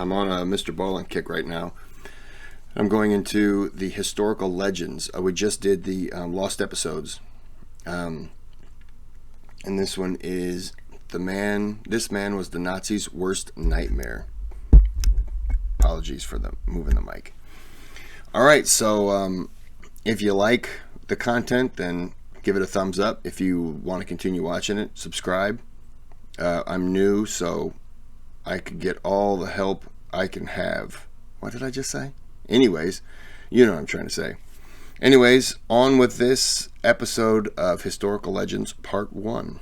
I'm on a Mrballen kick right now. I'm going into the historical legends. We just did the lost episodes, and this one is the man. This man was the Nazis' worst nightmare. Apologies for moving the mic. All right, so if you like the content, then give it a thumbs up. If you want to continue watching it, subscribe. I'm new, so I could get all the help I can have. What did I just say? Anyways, you know what I'm trying to say. Anyways, on with this episode of Historical Legends Part 1.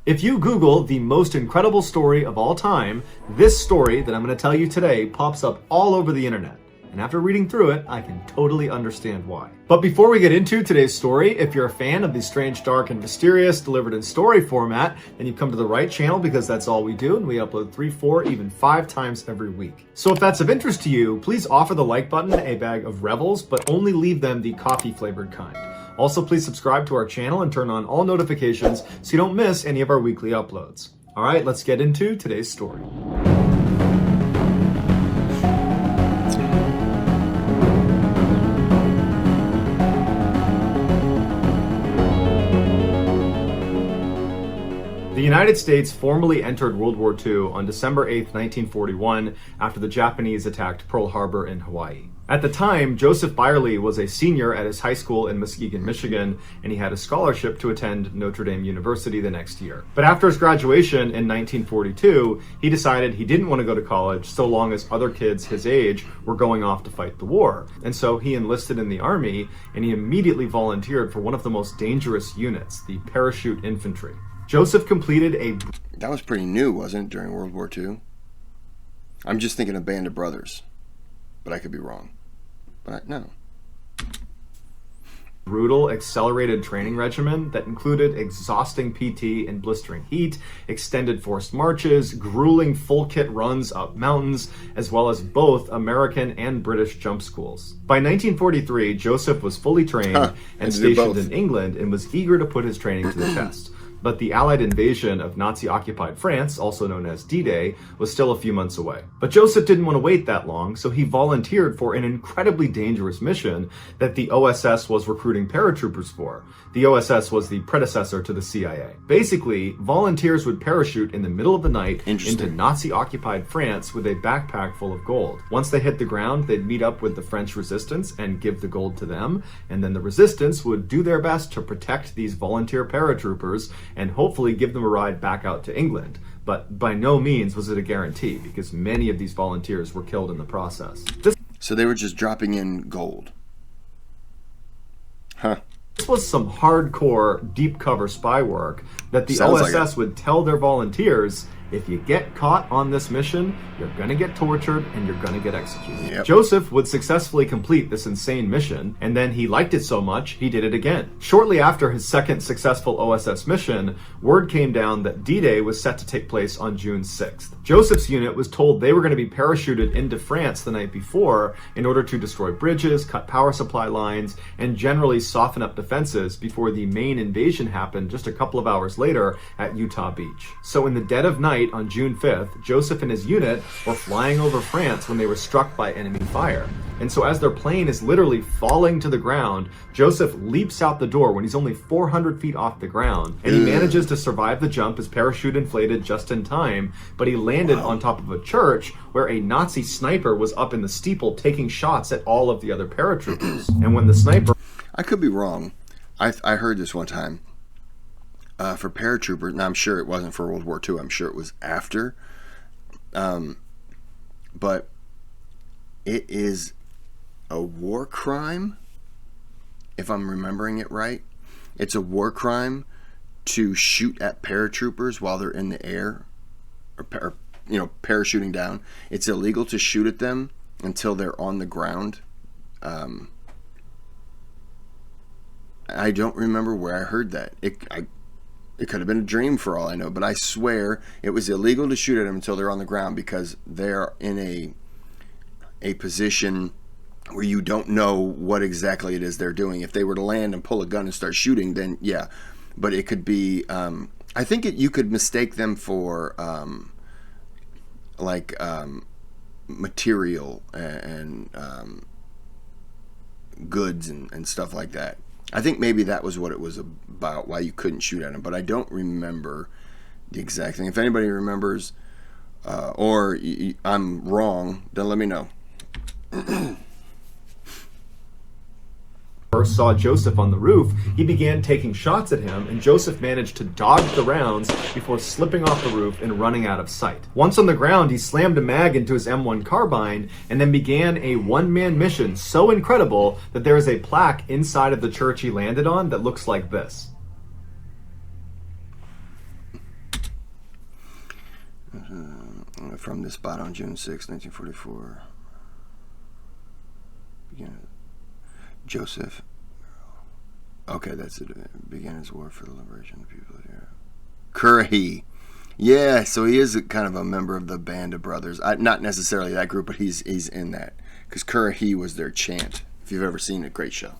If you Google the most incredible story of all time, this story that I'm going to tell you today pops up all over the internet. And after reading through it, I can totally understand why. But before we get into today's story, if you're a fan of the strange, dark, and mysterious delivered in story format, then you've come to the right channel because that's all we do, and we upload 3, 4, even 5 times every week. So if that's of interest to you, please offer the like button a bag of Rebels, but only leave them the coffee-flavored kind. Also, please subscribe to our channel and turn on all notifications so you don't miss any of our weekly uploads. All right, let's get into today's story. The United States formally entered World War II on December 8, 1941, after the Japanese attacked Pearl Harbor in Hawaii. At the time, Joseph Byerly was a senior at his high school in Muskegon, Michigan, and he had a scholarship to attend Notre Dame University the next year. But after his graduation in 1942, he decided he didn't want to go to college so long as other kids his age were going off to fight the war. And so he enlisted in the Army, and he immediately volunteered for one of the most dangerous units, the parachute infantry. Joseph completed a... That was pretty new, wasn't it, during World War II? I'm just thinking of Band of Brothers, but I could be wrong. But no. Brutal, accelerated training regimen that included exhausting PT in blistering heat, extended forced marches, grueling full kit runs up mountains, as well as both American and British jump schools. By 1943, Joseph was fully trained and stationed in England and was eager to put his training to the test. But the Allied invasion of Nazi-occupied France, also known as D-Day, was still a few months away. But Joseph didn't want to wait that long, so he volunteered for an incredibly dangerous mission that the OSS was recruiting paratroopers for. The OSS was the predecessor to the CIA. Basically, volunteers would parachute in the middle of the night into Nazi-occupied France with a backpack full of gold. Once they hit the ground, they'd meet up with the French resistance and give the gold to them, and then the resistance would do their best to protect these volunteer paratroopers and hopefully give them a ride back out to England. But by no means was it a guarantee, because many of these volunteers were killed in the process. So they were just dropping in gold. Huh. This was some hardcore, deep cover spy work that the OSS would tell their volunteers, if you get caught on this mission, you're gonna get tortured and you're gonna get executed. Yep. Joseph would successfully complete this insane mission, and then he liked it so much, he did it again. Shortly after his second successful OSS mission, word came down that D-Day was set to take place on June 6th. Joseph's unit was told they were going to be parachuted into France the night before in order to destroy bridges, cut power supply lines, and generally soften up defenses before the main invasion happened just a couple of hours later at Utah Beach. So in the dead of night on June 5th, Joseph and his unit were flying over France when they were struck by enemy fire. And so as their plane is literally falling to the ground, Joseph leaps out the door when he's only 400 feet off the ground, and he manages to survive the jump, his parachute inflated just in time, but he landed on top of a church where a Nazi sniper was up in the steeple taking shots at all of the other paratroopers. And when the sniper... I could be wrong. I heard this one time. For paratroopers, and I'm sure it wasn't for World War II, I'm sure it was after, but it is a war crime, if I'm remembering it right. It's a war crime to shoot at paratroopers while they're in the air, or parachuting down. It's illegal to shoot at them until they're on the ground. I don't remember where I heard that. It could have been a dream for all I know, but I swear it was illegal to shoot at them until they're on the ground, because they're in a position where you don't know what exactly it is they're doing. If they were to land and pull a gun and start shooting, then yeah. But it could be, I think you could mistake them for material and goods and stuff like that. I think maybe that was what it was about, why you couldn't shoot at him, but I don't remember the exact thing. If anybody remembers, or I'm wrong, then let me know. First saw Joseph on the roof, he began taking shots at him, and Joseph managed to dodge the rounds before slipping off the roof and running out of sight. Once on the ground, he slammed a mag into his M1 carbine and then began a one-man mission so incredible that there is a plaque inside of the church he landed on that looks like this. From this spot on June 6, 1944. Joseph. Okay, that's it. Began his war for the liberation of the people here. Kris. Yeah, so he is kind of a member of the Band of Brothers. Not necessarily that group, but he's in that. Because Kris was their chant. If you've ever seen it, great show.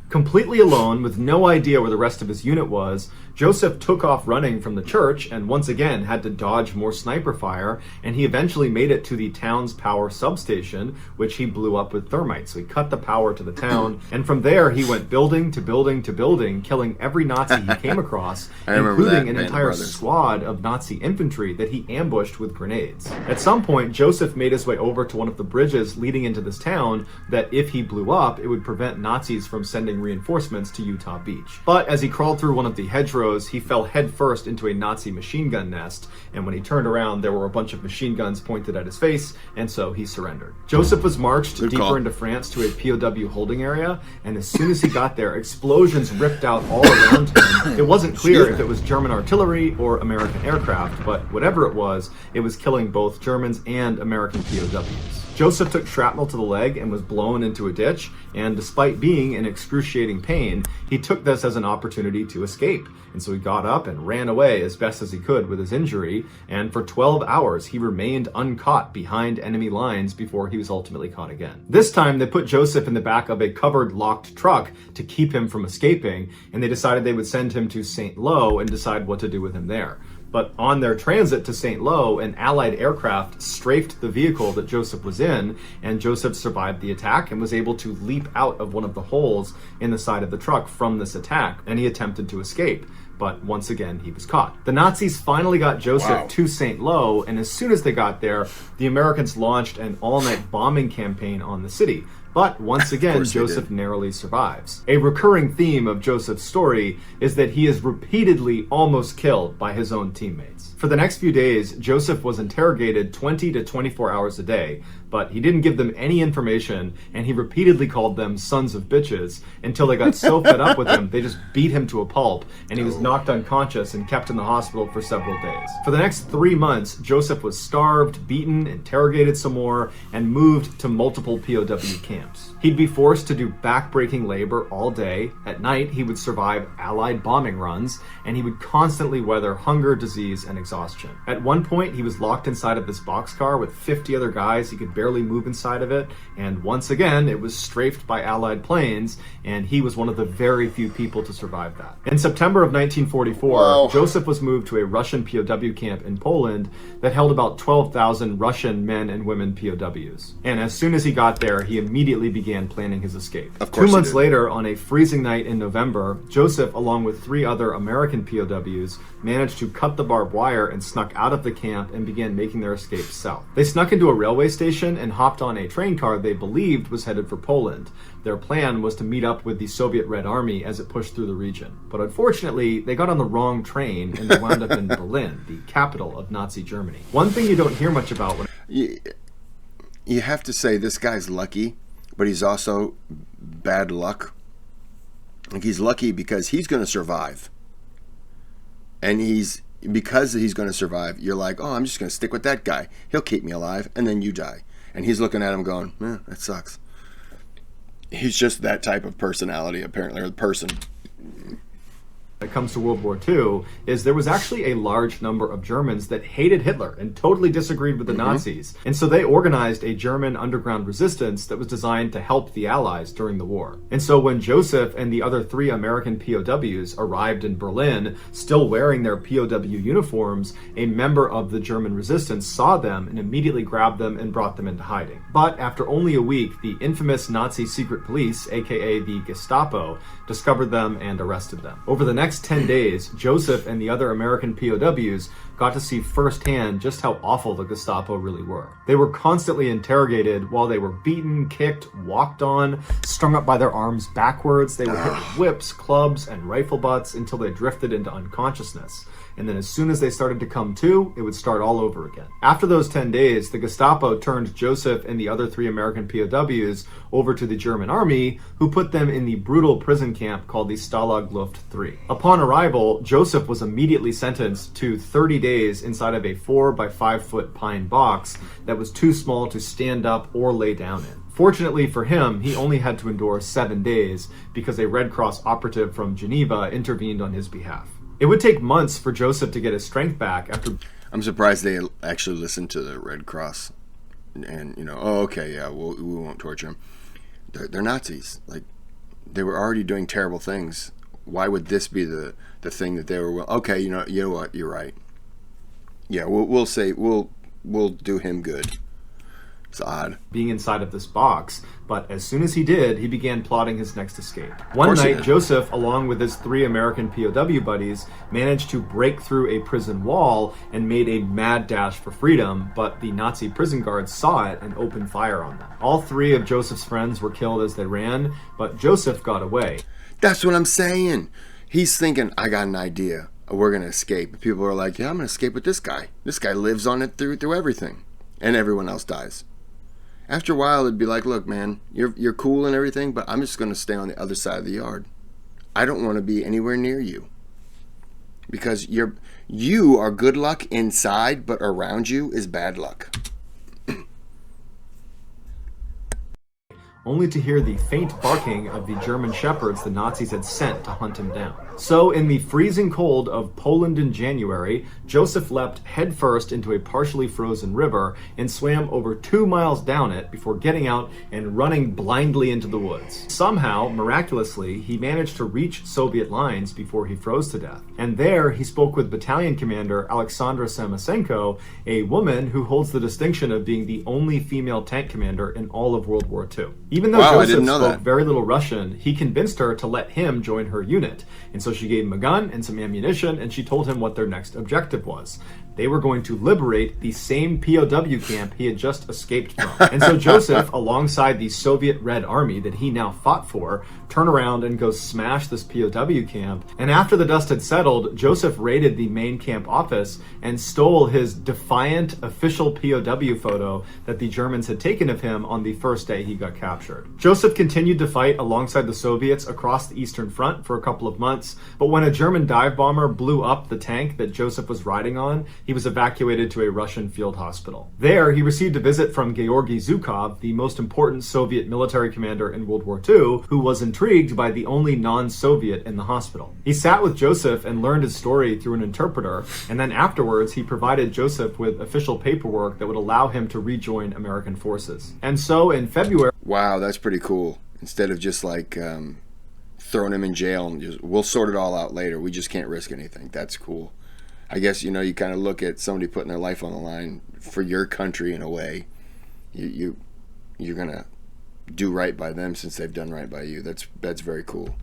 Completely alone, with no idea where the rest of his unit was, Joseph took off running from the church and once again had to dodge more sniper fire, and he eventually made it to the town's power substation, which he blew up with thermite. So he cut the power to the town, and from there he went building to building to building, killing every Nazi he came across, including an entire squad of Nazi infantry that he ambushed with grenades. At some point, Joseph made his way over to one of the bridges leading into this town that if he blew up, it would prevent Nazis from sending reinforcements to Utah Beach. But as he crawled through one of the hedgerows, he fell headfirst into a Nazi machine gun nest, and when he turned around, there were a bunch of machine guns pointed at his face, and so he surrendered. Joseph was marched deeper into France to a POW holding area, and as soon as he got there, explosions ripped out all around him. It wasn't clear if it was German artillery or American aircraft, but whatever it was killing both Germans and American POWs. Joseph took shrapnel to the leg and was blown into a ditch, and despite being in excruciating pain, he took this as an opportunity to escape. And so he got up and ran away as best as he could with his injury, and for 12 hours he remained uncaught behind enemy lines before he was ultimately caught again. This time they put Joseph in the back of a covered locked truck to keep him from escaping, and they decided they would send him to St. Lo and decide what to do with him there. But on their transit to St. Lo, an Allied aircraft strafed the vehicle that Joseph was in, and Joseph survived the attack and was able to leap out of one of the holes in the side of the truck from this attack, and he attempted to escape. But once again, he was caught. The Nazis finally got Joseph to St. Lo, and as soon as they got there, the Americans launched an all-night bombing campaign on the city. But once again, Joseph narrowly survives. A recurring theme of Joseph's story is that he is repeatedly almost killed by his own teammates. For the next few days, Joseph was interrogated 20 to 24 hours a day, but he didn't give them any information, and he repeatedly called them sons of bitches until they got so fed up with him, they just beat him to a pulp, and he was knocked unconscious and kept in the hospital for several days. For the next 3 months, Joseph was starved, beaten, interrogated some more, and moved to multiple POW camps. He'd be forced to do back-breaking labor all day. At night, he would survive Allied bombing runs, and he would constantly weather hunger, disease, and exhaustion. At one point, he was locked inside of this boxcar with 50 other guys. He could barely move inside of it, and once again, it was strafed by Allied planes, and he was one of the very few people to survive that. In September of 1944, Joseph was moved to a Russian POW camp in Poland that held about 12,000 Russian men and women POWs. And as soon as he got there, he immediately began planning his escape. 2 months later, on a freezing night in November, Joseph, along with 3 other American POWs, managed to cut the barbed wire and snuck out of the camp and began making their escape south. They snuck into a railway station and hopped on a train car they believed was headed for Poland. Their plan was to meet up with the Soviet Red Army as it pushed through the region. But unfortunately, they got on the wrong train and they wound up in Berlin, the capital of Nazi Germany. One thing you don't hear much about when... You have to say this guy's lucky, but he's also bad luck. Like, he's lucky because he's going to survive. And because he's going to survive, you're like, oh, I'm just going to stick with that guy. He'll keep me alive, and then you die. And he's looking at him going, that sucks. He's just that type of personality, apparently, or person. when it comes to World War II is there was actually a large number of Germans that hated Hitler and totally disagreed with the Nazis. And so they organized a German underground resistance that was designed to help the Allies during the war. And so when Joseph and the other 3 American POWs arrived in Berlin, still wearing their POW uniforms, a member of the German resistance saw them and immediately grabbed them and brought them into hiding. But after only a week, the infamous Nazi secret police, aka the Gestapo, discovered them and arrested them. Over the next 10 days, Joseph and the other American POWs got to see firsthand just how awful the Gestapo really were. They were constantly interrogated while they were beaten, kicked, walked on, strung up by their arms backwards. They were hit with whips, clubs, and rifle butts until they drifted into unconsciousness. And then as soon as they started to come to, it would start all over again. After those 10 days, the Gestapo turned Joseph and the other 3 American POWs over to the German army, who put them in the brutal prison camp called the Stalag Luft III. Upon arrival, Joseph was immediately sentenced to 30 days inside of a 4 by 5 foot pine box that was too small to stand up or lay down in. Fortunately for him, he only had to endure 7 days because a Red Cross operative from Geneva intervened on his behalf. It would take months for Joseph to get his strength back after... I'm surprised they actually listened to the Red Cross and, oh, okay, yeah, we won't torture him. They're Nazis. Like, they were already doing terrible things. Why would this be the thing that they were... Okay, you know what, you're right. Yeah, we'll say, we'll do him good. It's odd. Being inside of this box, but as soon as he did, he began plotting his next escape. One night, Joseph, along with his 3 American POW buddies, managed to break through a prison wall and made a mad dash for freedom, but the Nazi prison guards saw it and opened fire on them. All 3 of Joseph's friends were killed as they ran, but Joseph got away. That's what I'm saying. He's thinking, I got an idea. We're going to escape. People are like, yeah, I'm going to escape with this guy. This guy lives on it through everything. And everyone else dies. After a while, it'd be like, look, man, you're cool and everything, but I'm just going to stay on the other side of the yard. I don't want to be anywhere near you. Because you are good luck inside, but around you is bad luck. Only to hear the faint barking of the German shepherds the Nazis had sent to hunt him down. So, in the freezing cold of Poland in January, Joseph leapt headfirst into a partially frozen river and swam over 2 miles down it before getting out and running blindly into the woods. Somehow, miraculously, he managed to reach Soviet lines before he froze to death. And there, he spoke with battalion commander Alexandra Samosenko, a woman who holds the distinction of being the only female tank commander in all of World War II. Even though Joseph spoke very little Russian, he convinced her to let him join her unit. And so she gave him a gun and some ammunition, and she told him what their next objective was. They were going to liberate the same POW camp he had just escaped from. And so Joseph, alongside the Soviet Red Army that he now fought for, turn around and go smash this POW camp. And after the dust had settled, Joseph raided the main camp office and stole his defiant official POW photo that the Germans had taken of him on the first day he got captured. Joseph continued to fight alongside the Soviets across the Eastern Front for a couple of months, but when a German dive bomber blew up the tank that Joseph was riding on, he was evacuated to a Russian field hospital. There, he received a visit from Georgy Zhukov, the most important Soviet military commander in World War II, who was intrigued by the only non-Soviet in the hospital. He sat with Joseph and learned his story through an interpreter, and then afterwards he provided Joseph with official paperwork that would allow him to rejoin American forces. And so in February... Wow, that's pretty cool. Instead of just like throwing him in jail and we'll sort it all out later. We just can't risk anything. That's cool. I guess, you kind of look at somebody putting their life on the line for your country in a way. You're going to do right by them since they've done right by you. That's very cool.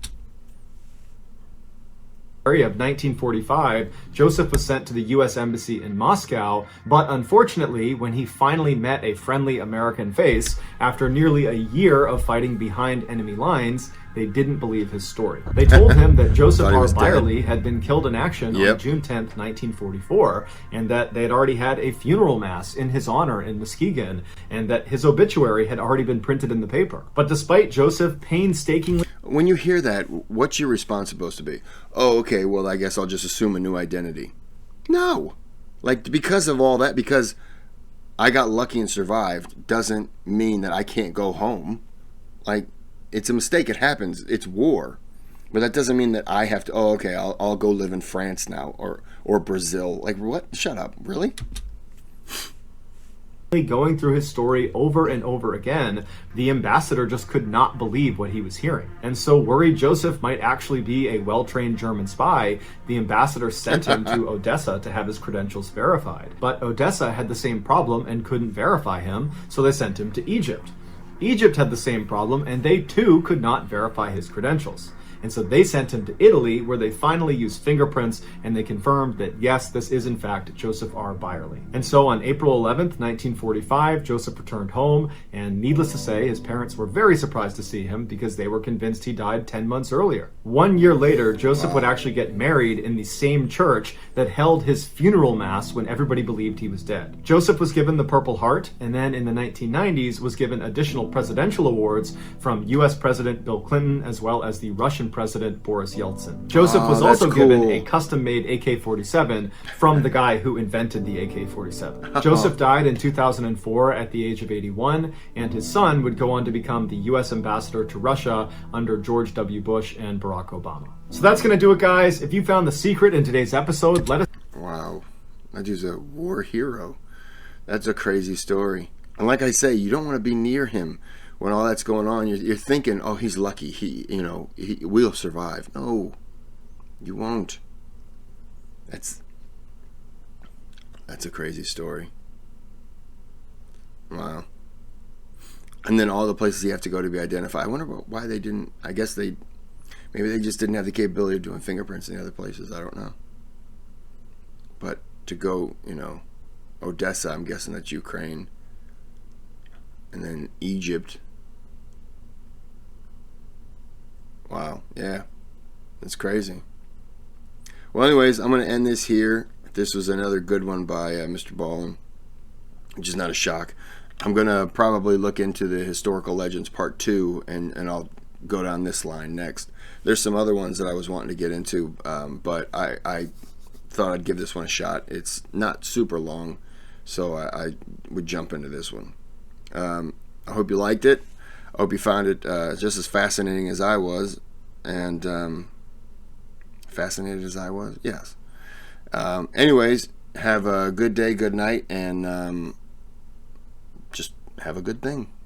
Of 1945, Joseph was sent to the U.S. Embassy in Moscow, but unfortunately, when he finally met a friendly American face, after nearly a year of fighting behind enemy lines, they didn't believe his story. They told him that Joseph R. Byerly had been killed in action on June 10th, 1944, and that they had already had a funeral mass in his honor in Muskegon, and that his obituary had already been printed in the paper. But despite Joseph painstakingly... When you hear that, what's your response supposed to be? Oh, okay, well, I guess I'll just assume a new identity. No. Like, because of all that, because I got lucky and survived, doesn't mean that I can't go home. Like, it's a mistake. It happens. It's war. But that doesn't mean that I have to. Oh, okay, I'll go live in France now or Brazil. Like what? Shut up, really? Going through his story over and over again, the ambassador just could not believe what he was hearing. And so, worried Joseph might actually be a well-trained German spy, the ambassador sent him to Odessa to have his credentials verified. But Odessa had the same problem and couldn't verify him, so they sent him to Egypt. Egypt had the same problem, and they too could not verify his credentials. And so they sent him to Italy, where they finally used fingerprints, and they confirmed that, yes, this is in fact Joseph R. Byerly. And so on April 11th, 1945, Joseph returned home, and needless to say, his parents were very surprised to see him because they were convinced he died 10 months earlier. 1 year later, Joseph would actually get married in the same church that held his funeral mass when everybody believed he was dead. Joseph was given the Purple Heart, and then in the 1990s was given additional presidential awards from US President Bill Clinton as well as the Russian President Boris Yeltsin. Joseph was also given a custom-made AK-47 from the guy who invented the AK-47. Joseph died in 2004 at the age of 81, and his son would go on to become the US ambassador to Russia under George W. Bush and Barack Obama. So that's going to do it, guys. If you found the secret in today's episode, let us... Wow. That dude's a war hero. That's a crazy story. And like I say, you don't want to be near him when all that's going on. You're thinking, oh, he's lucky. He will survive. No, you won't. That's a crazy story. Wow. And then all the places you have to go to be identified. I wonder why they didn't. I guess maybe they just didn't have the capability of doing fingerprints in the other places. I don't know. But to go, Odessa, I'm guessing that's Ukraine. And then Egypt. Wow, yeah. That's crazy. Well, anyways, I'm going to end this here. This was another good one by Mr. Ballen, which is not a shock. I'm going to probably look into the Historical Legends Part 2, and I'll go down this line next. There's some other ones that I was wanting to get into, but I thought I'd give this one a shot. It's not super long, so I would jump into this one. I hope you liked it. I hope you found it just as fascinating as I was. And fascinated as I was? Yes. Anyways, have a good day, good night, and just have a good thing.